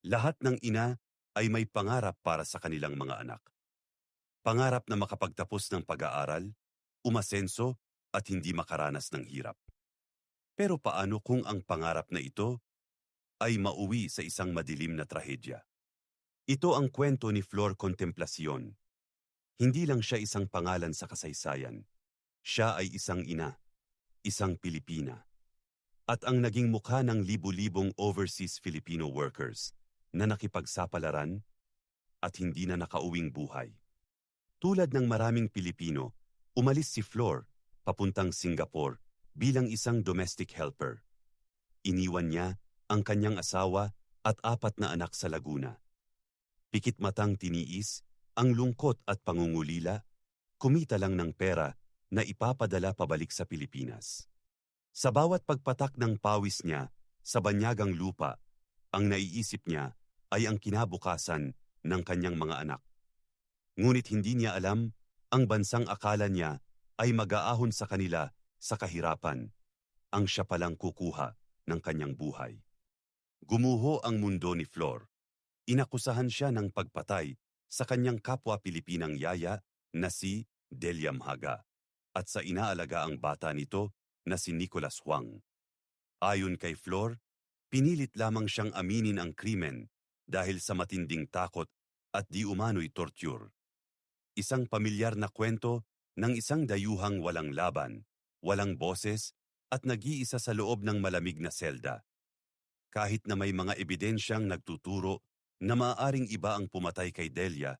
Lahat ng ina ay may pangarap para sa kanilang mga anak. Pangarap na makapagtapos ng pag-aaral, umasenso at hindi makaranas ng hirap. Pero paano kung ang pangarap na ito ay mauwi sa isang madilim na trahedya? Ito ang kwento ni Flor Contemplacion. Hindi lang siya isang pangalan sa kasaysayan. Siya ay isang ina, isang Pilipina. At ang naging mukha ng libu-libong overseas Filipino workers na nakipagsapalaran at hindi na nakauwing buhay. Tulad ng maraming Pilipino, umalis si Flor papuntang Singapore bilang isang domestic helper. Iniwan niya ang kanyang asawa at 4 na anak sa Laguna. Pikit matang tiniis ang lungkot at pangungulila, kumita lang ng pera na ipapadala pabalik sa Pilipinas. Sa bawat pagpatak ng pawis niya sa banyagang lupa, ang naiisip niya ay ang kinabukasan ng kanyang mga anak. Ngunit hindi niya alam, ang bansang akala niya ay mag-aahon sa kanila sa kahirapan, ang siya palang kukuha ng kanyang buhay. Gumuho ang mundo ni Flor. Inakusahan siya ng pagpatay sa kanyang kapwa Pilipinang yaya na si Delia Mhaga at sa inaalagaang bata nito na si Nicholas Huang. Ayon kay Flor, pinilit lamang siyang aminin ang krimen dahil sa matinding takot at di umano'y torture. Isang pamilyar na kwento ng isang dayuhang walang laban, walang boses at nag-iisa sa loob ng malamig na selda. Kahit na may mga ebidensyang nagtuturo na maaaring iba ang pumatay kay Delia,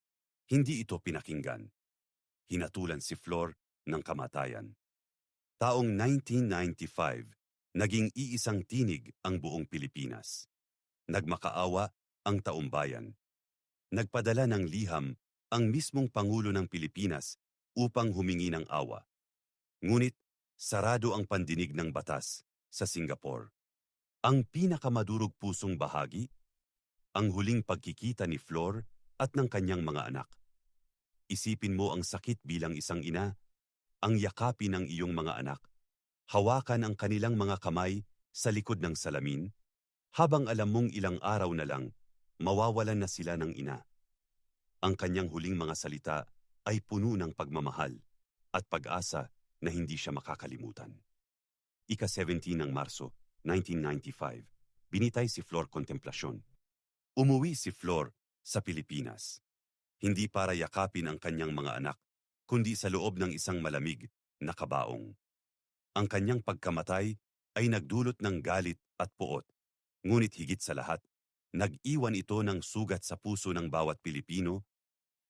hindi ito pinakinggan. Hinatulan si Flor ng kamatayan. Taong 1995, naging iisang tinig ang buong Pilipinas. Nagmakaawa ang taumbayan. Nagpadala ng liham ang mismong Pangulo ng Pilipinas upang humingi ng awa. Ngunit sarado ang pandinig ng batas sa Singapore. Ang pinakamadurog pusong bahagi, ang huling pagkikita ni Flor at ng kanyang mga anak. Isipin mo ang sakit bilang isang ina, ang yakapin ng iyong mga anak, hawakan ang kanilang mga kamay sa likod ng salamin, habang alam mong ilang araw na lang, mawawalan na sila ng ina. Ang kanyang huling mga salita ay puno ng pagmamahal at pag-asa na hindi siya makakalimutan. Ika-17 ng Marso, 1995, binitay si Flor Contemplacion. Umuwi si Flor sa Pilipinas. Hindi para yakapin ang kanyang mga anak, kundi sa loob ng isang malamig na kabaong. Ang kanyang pagkamatay ay nagdulot ng galit at puot, ngunit higit sa lahat, nag-iwan ito ng sugat sa puso ng bawat Pilipino.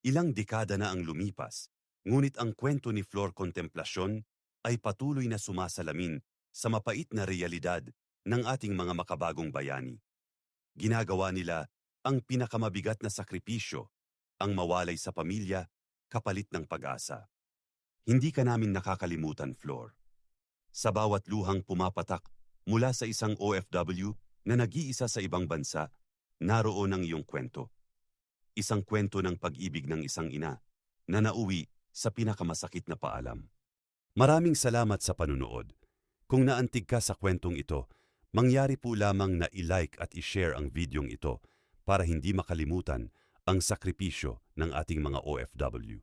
Ilang dekada na ang lumipas, ngunit ang kwento ni Flor Contemplacion ay patuloy na sumasalamin sa mapait na realidad ng ating mga makabagong bayani. Ginagawa nila ang pinakamabigat na sakripisyo, ang mawalay sa pamilya, kapalit ng pag-asa. Hindi ka namin nakakalimutan, Flor. Sa bawat luhang pumapatak mula sa isang OFW na nag-iisa sa ibang bansa, naroon ang iyong kwento. Isang kwento ng pag-ibig ng isang ina na nauwi sa pinakamasakit na paalam. Maraming salamat sa panunood. Kung naantig ka sa kwentong ito, mangyari po lamang na i-like at i-share ang videong ito para hindi makalimutan ang sakripisyo ng ating mga OFW.